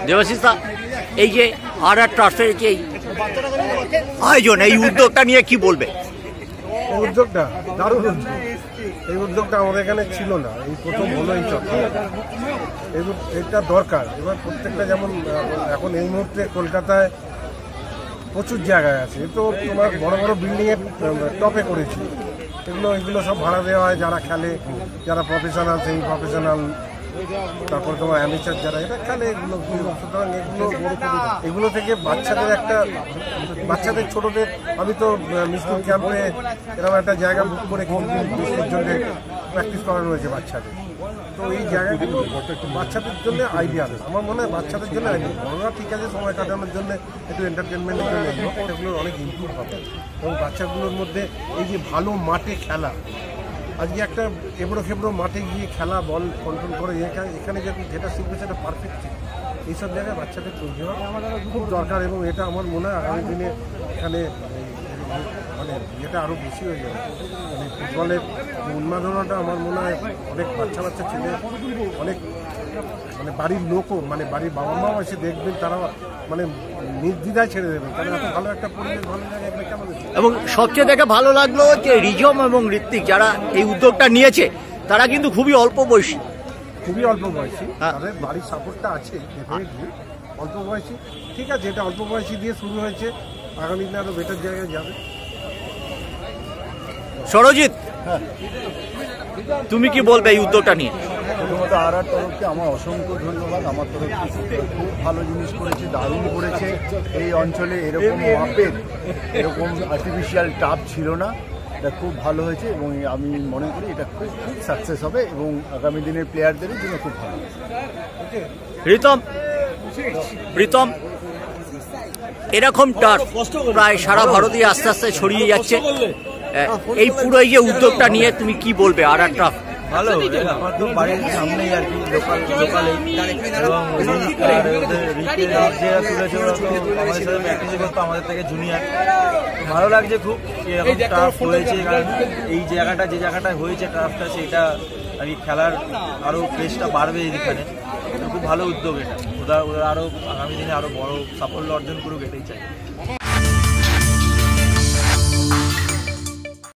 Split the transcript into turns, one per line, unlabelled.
দেবাশিস, এই যে আর ট্রাস্টের যে আয়োজন, এই উদ্যোগটা নিয়ে কি বলবে?
এই উদ্যোগটা দারুণ উদ্যোগ। এই উদ্যোগটা আমাদের এখানে ছিল না, এই প্রথম হলো এই চক্র। এটা দরকার। এবার প্রত্যেকটা, যেমন এখন এই মুহূর্তে কলকাতায় প্রচুর জায়গায় আছে, তো তোমার বড় বড় বিল্ডিংয়ের টপে করেছি। এগুলো সব ভাড়া দেওয়া হয় যারা খেলে, যারা প্রফেশনাল, সেই প্রফেশনাল, তারপরে তোমার অ্যামেচার যারা এটা খেলে, সুতরাং এগুলো থেকে বাচ্চাদের ছোটদের, আমি তো মিস্ত্রি ক্যাম্পে এরকম একটা জায়গা বুক করে মিস্ত্রির জন্য প্র্যাকটিস করানো হয়েছে বাচ্চাদের। তো এই জায়গাগুলো বাচ্চাদের জন্য আইডিয়াল, আমার মনে হয় বাচ্চাদের জন্য আইডিয়াল। বড়রা ঠিক আছে সময় কাটানোর জন্য, একটু এন্টারটেনমেন্টের জন্য, এগুলো অনেক ইমপ্রুভ হবে। এবং বাচ্চাগুলোর মধ্যে এই যে ভালো মাঠে খেলা, আজকে একটা এবড়ো মাঠে গিয়ে খেলা, বল কন্ট্রোল করে এখানে যেটা শিখবে সেটা পারফেক্ট শিখবে। এইসব জায়গায় বাচ্চাদের তৈরি হওয়া খুব দরকার, এবং এটা আমার মনে হয় আগামী দিনে এখানে মানে এটা আরও বেশি হয়ে যাবে। মানে ফুটবলের উন্মাদনাটা আমার মনে হয় অনেক বাচ্চা ছেলে, অনেক মানে বাড়ির লোকও, মানে বাড়ির বাবা মাও এসে দেখবেন, তারা মানে নির্দ্বিধায় ছেড়ে দেবেন, কারণ এত ভালো একটা পরিবেশ, ভালো জায়গায় এখানে কেমন।
এবং সবচেয়ে দেখে ভালো লাগলো যে রিজম এবং ঋত্বিক যারা এই উদ্যোগটা নিয়েছে, তারা কিন্তু খুবই অল্প বয়সী, তাদের
বাড়ির সাপোর্টটা আছে ডেফিনেটলি। অল্প বয়সী, ঠিক আছে, এটা অল্প বয়সী দিয়ে শুরু হয়েছে, আগামী দিনে আরো বেটার জায়গায় যাবে।
সরজিৎ, তুমি কি বলবে এই উদ্যোগটা নিয়ে?
প্রথমত আর তরফকে আমার অসংখ্য ধন্যবাদ। আমার তরফ থেকে খুব ভালো জিনিস করেছে, দারুণ করেছে। এই অঞ্চলে এরকম মাপের, এরকম আর্টিফিশিয়াল টাপ ছিল না, এটা খুব ভালো হয়েছে এবং আমি মনে করি এটা খুব সাকসেস হবে এবং আগামী দিনের প্লেয়ারদের জন্য খুব ভালো হবে।
প্রীতম, এরকম টার্ফ প্রায় সারা ভারতে আস্তে আস্তে ছড়িয়ে যাচ্ছে, এই পুরো এই যে উদ্যোগটা নিয়ে তুমি কি বলবে? আর টার্ফ
ভালো, আমার তো বাড়ির সামনেই আর কি, লোকালে, এবং যারা তুলেছে ওরা তো আমাদের সাথে প্র্যাকটিসে করতো, আমাদের থেকে জুনিয়র। ভালো লাগছে খুব, এরকম টার্ফ হয়েছে, কারণ এই জায়গাটা, যে জায়গাটায় হয়েছে টার্ফটা, সেইটা আর কি খেলার আরও প্লেসটা বাড়বে এখানে। খুব ভালো উদ্যোগ এটা, ওরা আরও আগামী দিনে আরও বড় সাফল্য অর্জন করুক, এটাই চাই।